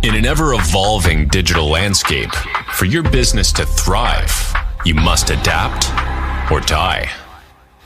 In an ever-evolving digital landscape, for your business to thrive, you must adapt or die.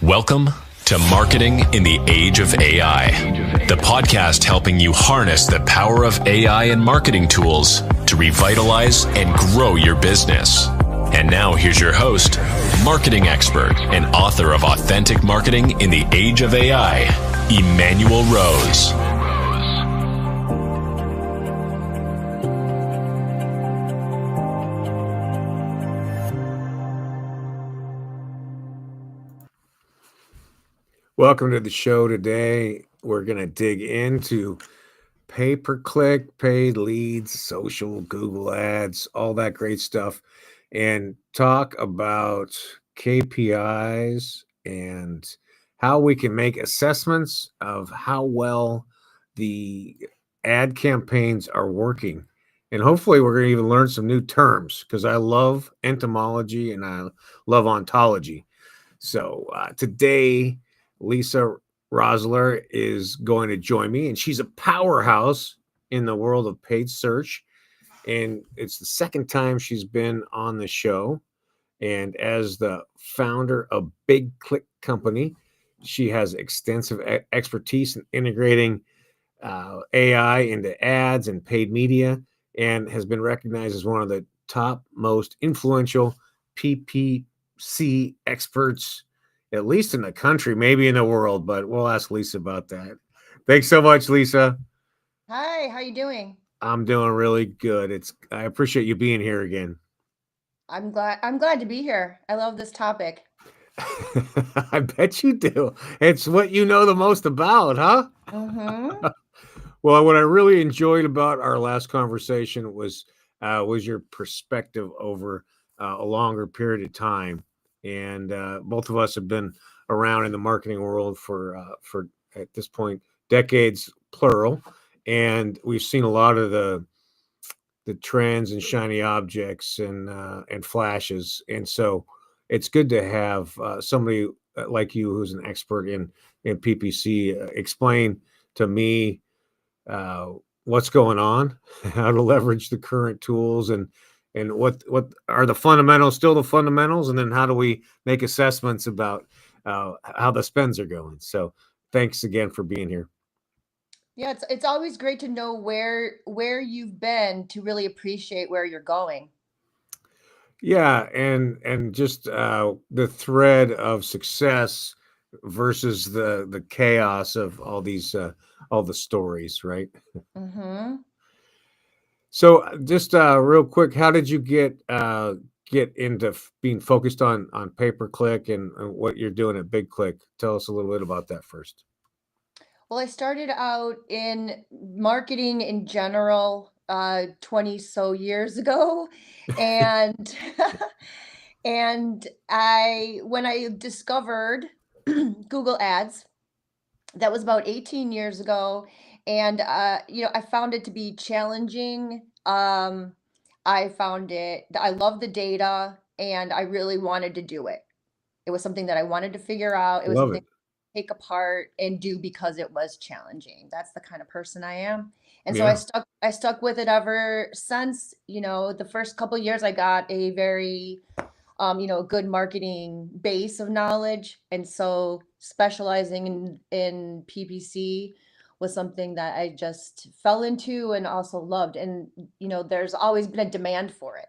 Welcome to Marketing in the Age of AI, the podcast helping you harness the power of AI and marketing tools to revitalize and grow your business. And now here's your host, marketing expert and author of Authentic Marketing in the Age of AI, Emmanuel Rose. Welcome to the show today. We're going to dig into pay-per-click, paid leads, social, Google ads, all that great stuff, and talk about KPIs and how we can make assessments of how well the ad campaigns are working. And hopefully we're going to even learn some new terms because I love entomology and I love ontology. So today, Lisa Raehsler is going to join me, and she's a powerhouse in the world of paid search. And it's the second time she's been on the show. And as the founder of Big Click Company, she has extensive expertise in integrating AI into ads and paid media, and has been recognized as one of the top most influential PPC experts, at least in the country, maybe in the world, but we'll ask Lisa about that. Thanks so much, Lisa. Hi, how you doing? I'm doing really good. I appreciate you being here again. I'm glad to be here. I love this topic. I bet you do. It's what you know the most about, huh? Mm-hmm. Well, what I really enjoyed about our last conversation was your perspective over a longer period of time, and both of us have been around in the marketing world for at this point decades plural, and we've seen a lot of the trends and shiny objects and flashes, and so it's good to have somebody like you who's an expert in PPC explain to me what's going on, how to leverage the current tools, and what are the fundamentals, still the fundamentals, and then how do we make assessments about how the spends are going. So thanks again for being here. Yeah, it's always great to know where you've been to really appreciate where you're going. Yeah, and just the thread of success versus the chaos of all the stories, right? Mm-hmm. So just real quick, how did you get into being focused on pay-per-click and what you're doing at Big Click? Tell us a little bit about that first. Well, I started out in marketing in general 20 so years ago, and and when I discovered Google Ads, that was about 18 years ago, and I found it to be challenging. I love the data, and I really wanted to do it. It was something that I wanted to figure out. It was Love something it. to take apart and do because it was challenging. That's the kind of person I am. And so Yeah, I stuck with it ever since. The first couple years I got a very good marketing base of knowledge. And so specializing in PPC was something that I just fell into and also loved. And, there's always been a demand for it.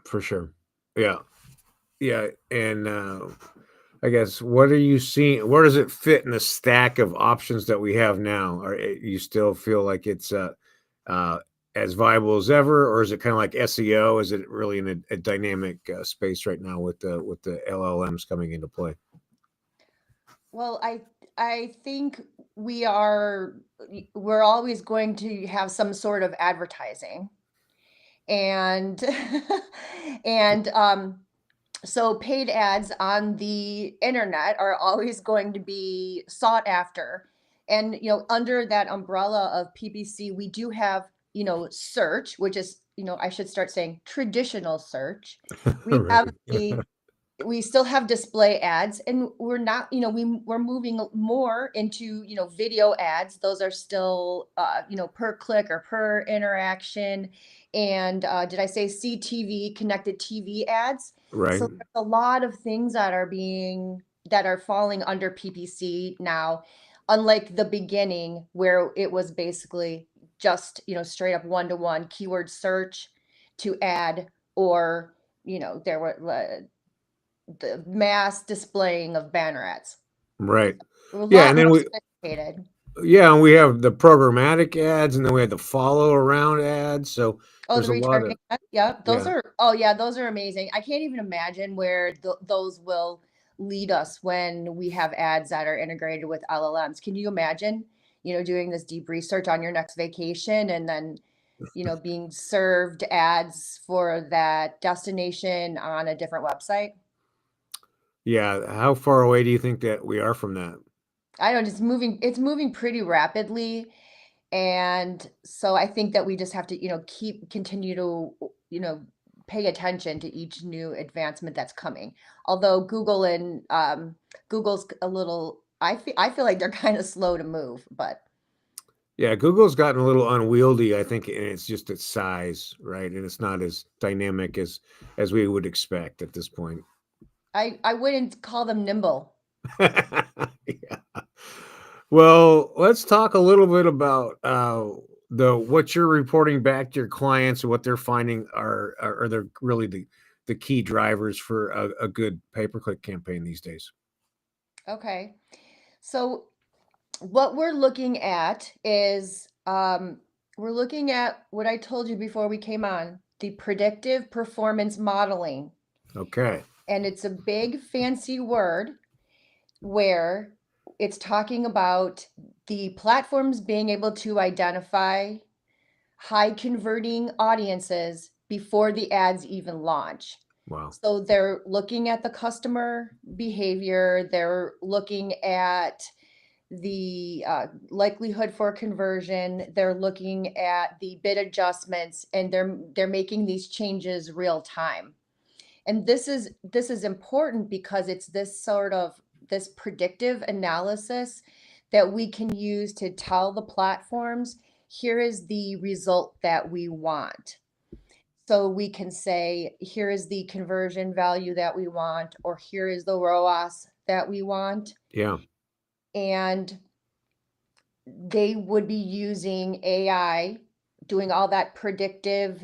for sure. Yeah, yeah, and I guess what are you seeing? Where does it fit in the stack of options that we have now? Or you still feel like it's uh, as viable as ever, or is it kind of like SEO? Is it really in a dynamic space right now with the LLMs coming into play? Well, I think we are we're always going to have some sort of advertising. And and so paid ads on the internet are always going to be sought after. And under that umbrella of PPC, we do have, search, which is, I should start saying traditional search. We have Right. the we still have display ads, and we're not, we're moving more into, video ads. Those are still, per click or per interaction. And did I say CTV, connected TV ads? Right. So there's a lot of things that are falling under PPC now, unlike the beginning where it was basically just, straight up one-to-one keyword search to ad, or, there were the mass displaying of banner ads. Right. A lot Yeah, and then more we sophisticated. yeah, and we have the programmatic ads, and then we have the follow around ads. So Oh, the there's a lot retargeting of ads? Yep, those yeah. are, oh yeah, those are amazing. I can't even imagine where those will lead us when we have ads that are integrated with LLMs. Can you imagine, doing this deep research on your next vacation, and then, being served ads for that destination on a different website? Yeah, how far away do you think that we are from that? I don't, it's moving pretty rapidly. And so I think that we just have to, continue to, pay attention to each new advancement that's coming. Although Google's a little, I feel like they're kind of slow to move, but Yeah, Google's gotten a little unwieldy, I think, and it's just its size, right? And it's not as dynamic as we would expect at this point. I wouldn't call them nimble. Yeah. Well, let's talk a little bit about the what you're reporting back to your clients and what they're finding are the really the key drivers for a good pay-per-click campaign these days. Okay. So what we're looking at is, we're looking at what I told you before we came on, the predictive performance modeling. Okay. And it's a big fancy word where it's talking about the platforms being able to identify high converting audiences before the ads even launch. Wow. So they're looking at the customer behavior, they're looking at the likelihood for conversion, they're looking at the bid adjustments, and they're making these changes real time. And this is important because it's this predictive analysis that we can use to tell the platforms, here is the result that we want. So we can say, here is the conversion value that we want, or here is the ROAS that we want. Yeah. And they would be using AI, doing all that predictive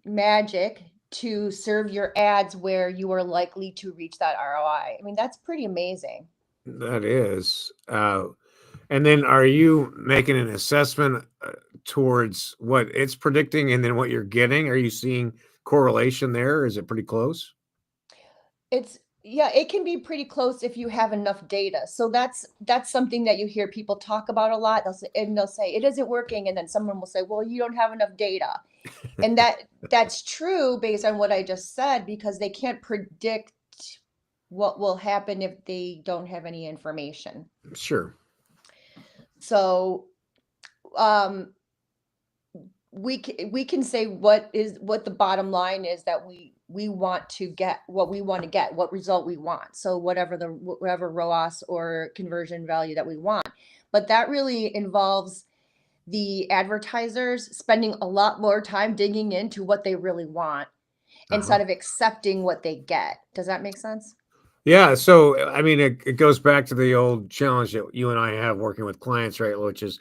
magic to serve your ads where you are likely to reach that ROI. I mean, that's pretty amazing. That is. And then are you making an assessment towards what it's predicting and then what you're getting? Are you seeing correlation there? Is it pretty close? Yeah, it can be pretty close if you have enough data. So that's something that you hear people talk about a lot. They'll say it isn't working, and then someone will say, "Well, you don't have enough data." And that's true based on what I just said, because they can't predict what will happen if they don't have any information. Sure. So um we can say what the bottom line is, that we want to get what we want to get, what result we want. So whatever ROAS or conversion value that we want. But that really involves the advertisers spending a lot more time digging into what they really want Uh-huh. instead of accepting what they get. Does that make sense? Yeah. So, I mean, it goes back to the old challenge that you and I have working with clients, right? Which is,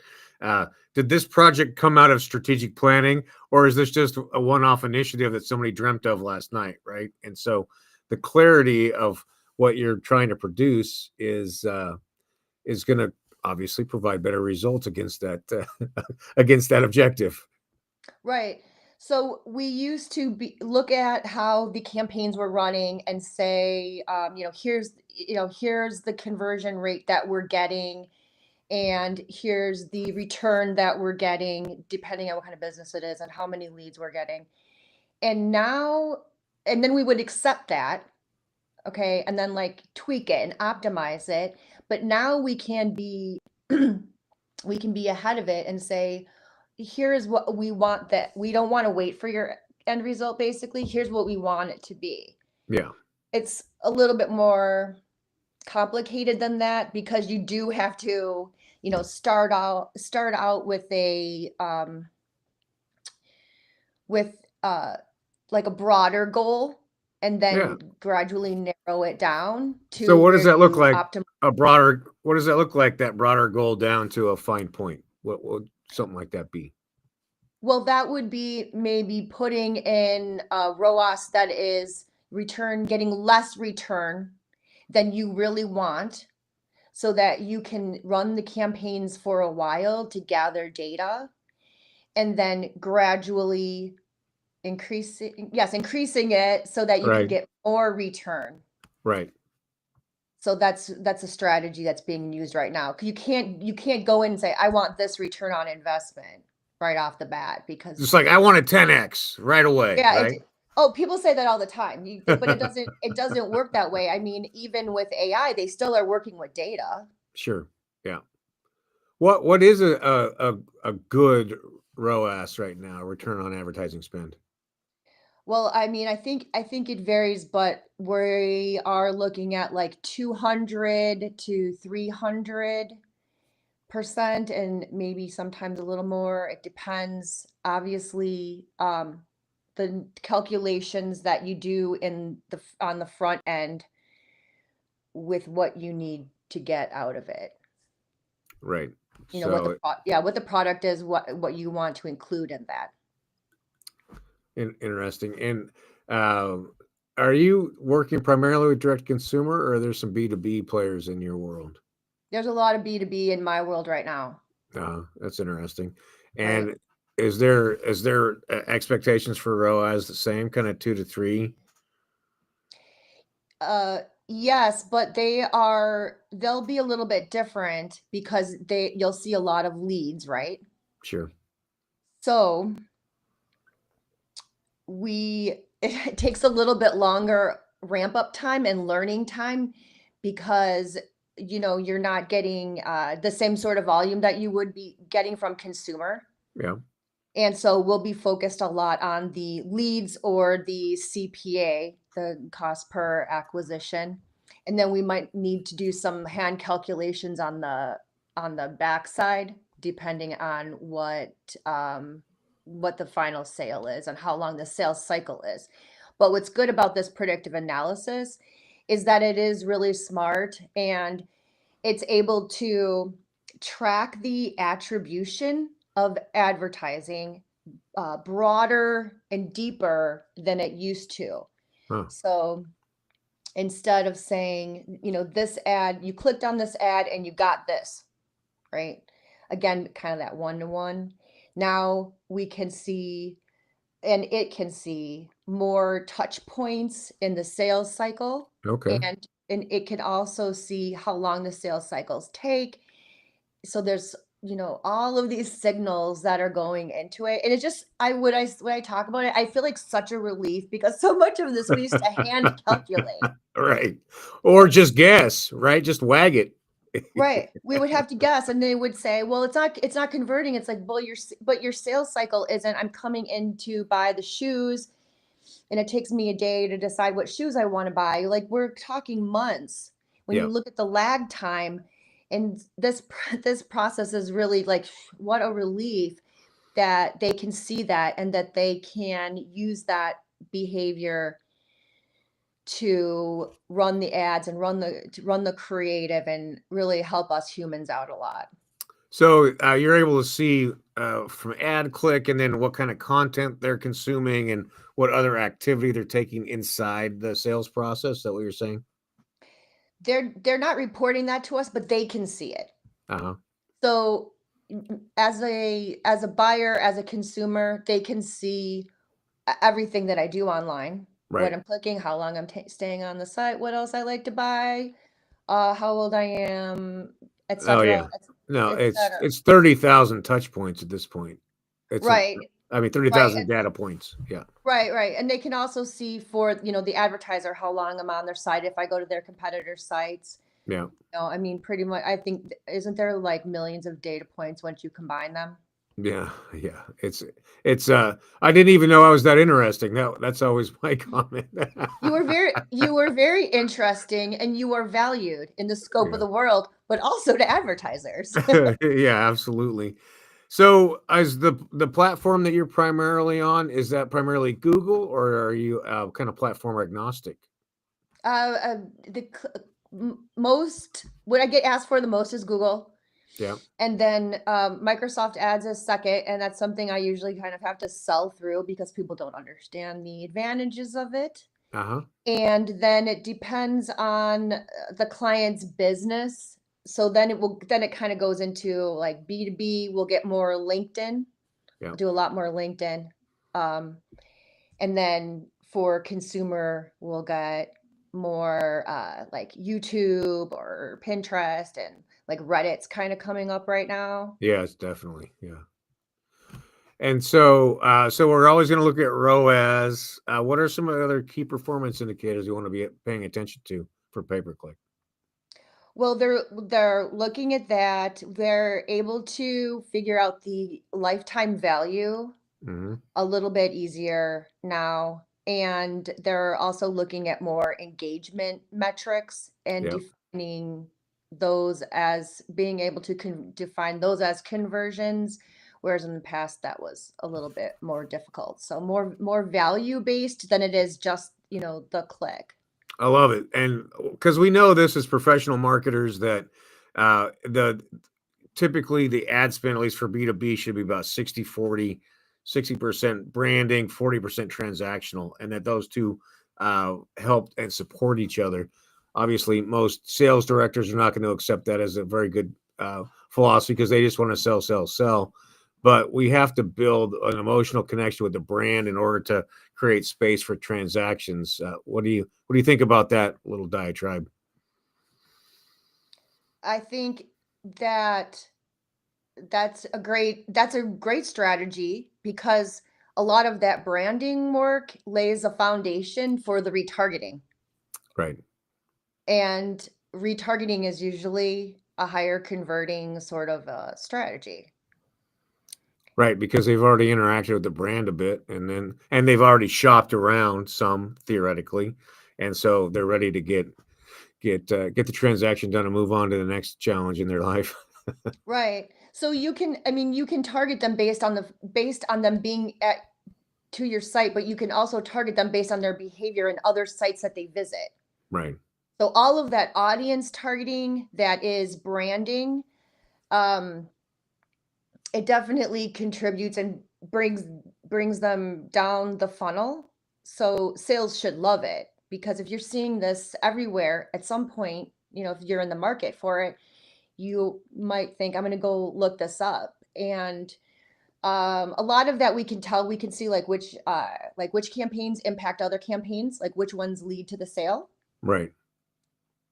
did this project come out of strategic planning, or is this just a one-off initiative that somebody dreamt of last night, right? And so, the clarity of what you're trying to produce is going to obviously provide better results against that against that objective. Right. So we used to look at how the campaigns were running and say, here's the conversion rate that we're getting, and here's the return that we're getting, depending on what kind of business it is and how many leads we're getting. And then we would accept that, okay, and then like tweak it and optimize it. But now we can be we can be ahead of it and say, here's what we want, that we don't want to wait for your end result. Basically, here's what we want it to be. Yeah. It's a little bit more complicated than that because you do have to, start out with like a broader goal and Yeah. then gradually narrow it down So to what does where that look you like? optimize. What does that look like? That broader goal down to a fine point. What would something like that be? Well, that would be maybe putting in a ROAS that is getting less return than you really want so that you can run the campaigns for a while to gather data and then gradually increasing it so that you can Right. get more return. Right. So that's a strategy that's being used right now. You can't go in and say, I want this return on investment right off the bat Just because like I want a 10x right away, yeah, right? people say that all the time. But it doesn't work that way. I mean, even with AI, they still are working with data. Sure. Yeah. What is a good ROAS right now, return on advertising spend? Well, I mean, I think it varies, but we are looking at like 200 to 300%, and maybe sometimes a little more. It depends, obviously, the calculations that you do on the front end with what you need to get out of it. Right. What So what the product is, what you want to include in that. interesting. And um, are you working primarily with direct consumer, or are there some B2B players in your world? There's a lot of B2B in my world right now, That's interesting. right? And is there expectations for ROAS the same, kind of 2 to 3? Yes, but they'll be a little bit different because you'll see a lot of leads, right? Sure. So it takes a little bit longer ramp up time and learning time because you're not getting the same sort of volume that you would be getting from consumer. Yeah. And so we'll be focused a lot on the leads or the CPA, the cost per acquisition. And then we might need to do some hand calculations on the backside, depending on what the final sale is and how long the sales cycle is. But what's good about this predictive analysis is that it is really smart and it's able to track the attribution of advertising broader and deeper than it used to. Huh. So instead of saying, this ad, you clicked on this ad and you got this, right? Again, kind of that one to one. Now we can see, and it can see more touch points in the sales cycle, Okay. and it can also see how long the sales cycles take. So there's all of these signals that are going into it, and it just when I talk about it, I feel like such a relief because so much of this we used to hand calculate. Right. Or just guess, right? Just wag it. Right. We would have to guess, and they would say, "Well, it's not converting." It's like, "Well, but your sales cycle isn't. I'm coming in to buy the shoes, and it takes me a day to decide what shoes I want to buy." Like we're talking months when Yeah. you look at the lag time, and this process is really like what a relief that they can see that and that they can use that behavior to run the ads and run the creative and really help us humans out a lot. So you're able to see from ad click and then what kind of content they're consuming and what other activity they're taking inside the sales process. Is that what you're saying? They're not reporting that to us, but they can see it. Uh-huh. So as a buyer, as a consumer, they can see everything that I do online, what Right. I'm clicking, how long I'm staying on the site, what else I like to buy, how old I am, Oh etc., yeah. No, it's etc. it's 30,000 touch points at this point. It's a Right, I mean right, 30,000 data points. Yeah. right. And they can also see for the advertiser how long I'm on their site if I go to their competitor sites. Yeah. I mean, pretty much. I think isn't there like millions of data points once you combine them? Yeah, yeah. It's I didn't even know I was that interesting. That's always my comment. You were very interesting, and you are valued in the scope of Yeah. the world, but also to advertisers. Yeah, absolutely. So, as the platform that you're primarily on, is that primarily Google, or are you kind of platform agnostic? The most what I get asked for the most is Google, Yeah. and then Microsoft Ads is second, and that's something I usually kind of have to sell through because people don't understand the advantages of it. Uh-huh. And then it depends on the client's business. So then it kind of goes into like B2B, we'll get more LinkedIn. Yeah. I'll do a lot more LinkedIn. Um, and then for consumer, we'll get more like YouTube or Pinterest, and like Reddit's kind of coming up right now. Yeah, it's definitely. Yeah. And so we're always going to look at ROAS. What are some of the other key performance indicators you want to be paying attention to for pay per click? Well, they're looking at that. They're able to figure out the lifetime value Hmm. a little bit easier now. And they're also looking at more engagement metrics and Yeah. defining those as being able to define those as conversions, whereas in the past that was a little bit more difficult. So more value based than it is just, the click. I love it. And because we know this as professional marketers that the typically the ad spend, at least for B2B, should be about 60-40, 60% branding, 40% transactional, and that those two help and support each other. Obviously, most sales directors are not going to accept that as a very good philosophy because they just want to sell, sell, sell. But we have to build an emotional connection with the brand in order to create space for transactions. What do you think about that little diatribe? I think that that's a great strategy because a lot of that branding work lays a foundation for the retargeting. Right. And retargeting is usually a higher converting sort of a strategy. Right, because they've already interacted with the brand a bit, and they've already shopped around some theoretically, and so they're ready to get the transaction done and move on to the next challenge in their life. Right. So you can target them based on them being at to your site, but you can also target them based on their behavior and other sites that they visit. Right. So all of that audience targeting that is branding, um, it definitely contributes and brings them down the funnel. So sales should love it because if you're seeing this everywhere at some point, if you're in the market for it, you might think, I'm going to go look this up. And a lot of that we can tell, we can see like which campaigns impact other campaigns, like which ones lead to the sale. Right.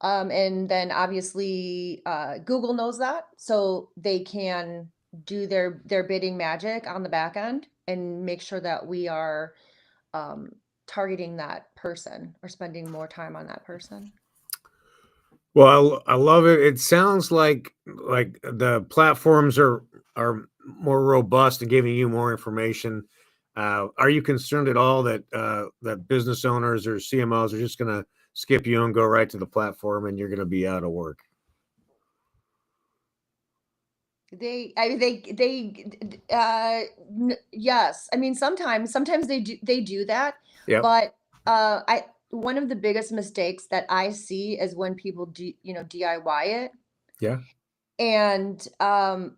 And then obviously Google knows that, so they can do their bidding magic on the back end and make sure that we are um, targeting that person or spending more time on that person. Well, I love it. It sounds like the platforms are more robust and giving you more information. Are you concerned at all that business owners or CMOs are just going to skip you and go right to the platform, and you're going to be out of work? Yes. I mean, sometimes they do that, Yep. but I one of the biggest mistakes that I see is when people DIY it, Yeah. and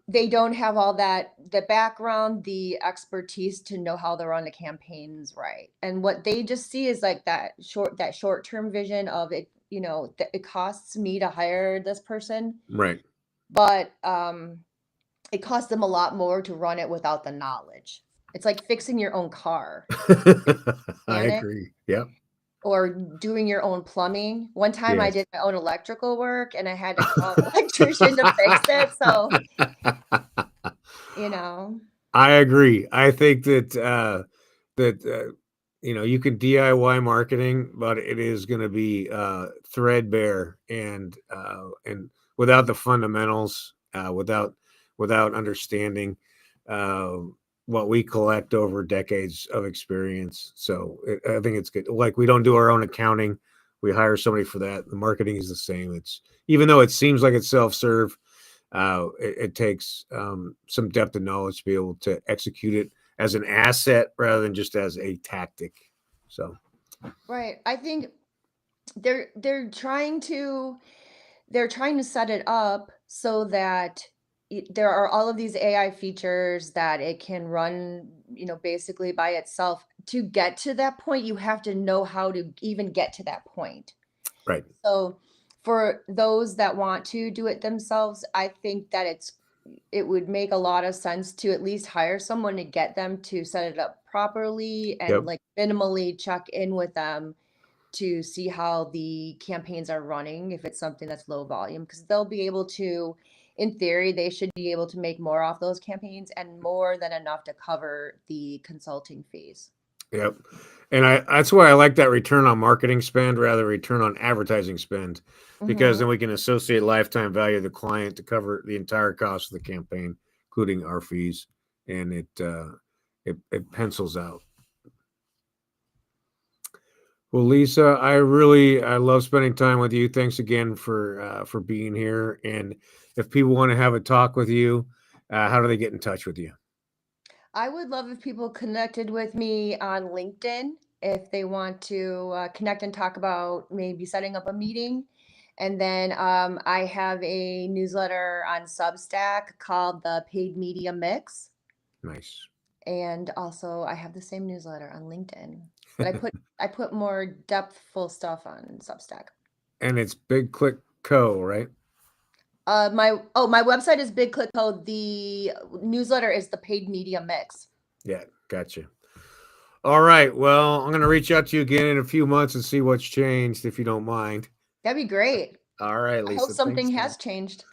they don't have all the background, the expertise to know how to run the campaigns right. And what they just see is like that short-term vision of it, it costs me to hire this person, Right. but it costs them a lot more to run it without the knowledge. It's like fixing your own car, I mechanic, agree. Yep. or doing your own plumbing. One time I Yes. did my own electrical work and I had to call an electrician to fix it. So, you know, I agree. I think that you can DIY marketing, but it is going to be threadbare and without the fundamentals, without understanding. what we collect over decades of experience. So I think it's good. Like, we don't do our own accounting. We hire somebody for that. The marketing is the same. It's, even though it seems like it's self-serve, it takes some depth of knowledge to be able to execute it as an asset rather than just as a tactic. So, right. I think they're trying to set it up so that there are all of these AI features that it can run, basically by itself. To get to that point, you have to know how to even get to that point. right. So for those that want to do it themselves, I think that it would make a lot of sense to at least hire someone to get them to set it up properly and Yep. like minimally check in with them to see how the campaigns are running, if it's something that's low volume, because they'll be able to, in theory, they should be able to make more off those campaigns and more than enough to cover the consulting fees. Yep. And that's why I like that return on marketing spend rather than return on advertising spend, because then we can associate lifetime value of the client to cover the entire cost of the campaign, including our fees, and it pencils out. Well, Lisa, I love spending time with you. Thanks again for being here. And if people want to have a talk with you, how do they get in touch with you? I would love if people connected with me on LinkedIn if they want to connect and talk about maybe setting up a meeting. And then I have a newsletter on Substack called the Paid Media Mix. Nice. And also I have the same newsletter on LinkedIn, but I put more depthful stuff on Substack. And it's Big Click Co, right? My website is Big Click Co. The newsletter is the Paid Media Mix. Yeah, gotcha. All right. Well, I'm going to reach out to you again in a few months and see what's changed, if you don't mind. That'd be great. All right, Lisa. I hope something has changed.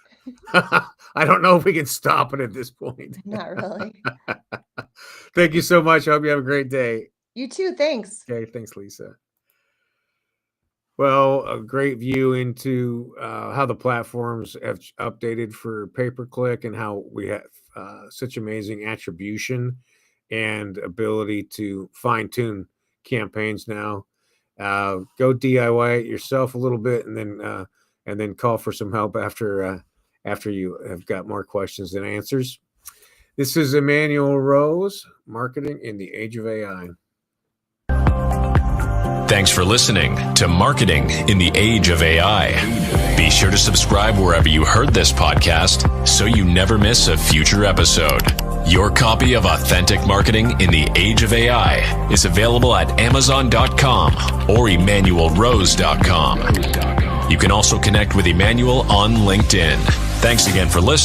I don't know if we can stop it at this point. Not really. Thank you so much. I hope you have a great day. You too. Thanks. Okay. Thanks, Lisa. Well, a great view into how the platforms have updated for pay-per-click and how we have such amazing attribution and ability to fine-tune campaigns now. Go DIY it yourself a little bit, and then call for some help after you have got more questions than answers. This is Emmanuel Rose, Marketing in the Age of AI. Thanks for listening to Marketing in the Age of AI. Be sure to subscribe wherever you heard this podcast so you never miss a future episode. Your copy of Authentic Marketing in the Age of AI is available at Amazon.com or EmmanuelRose.com. You can also connect with Emmanuel on LinkedIn. Thanks again for listening.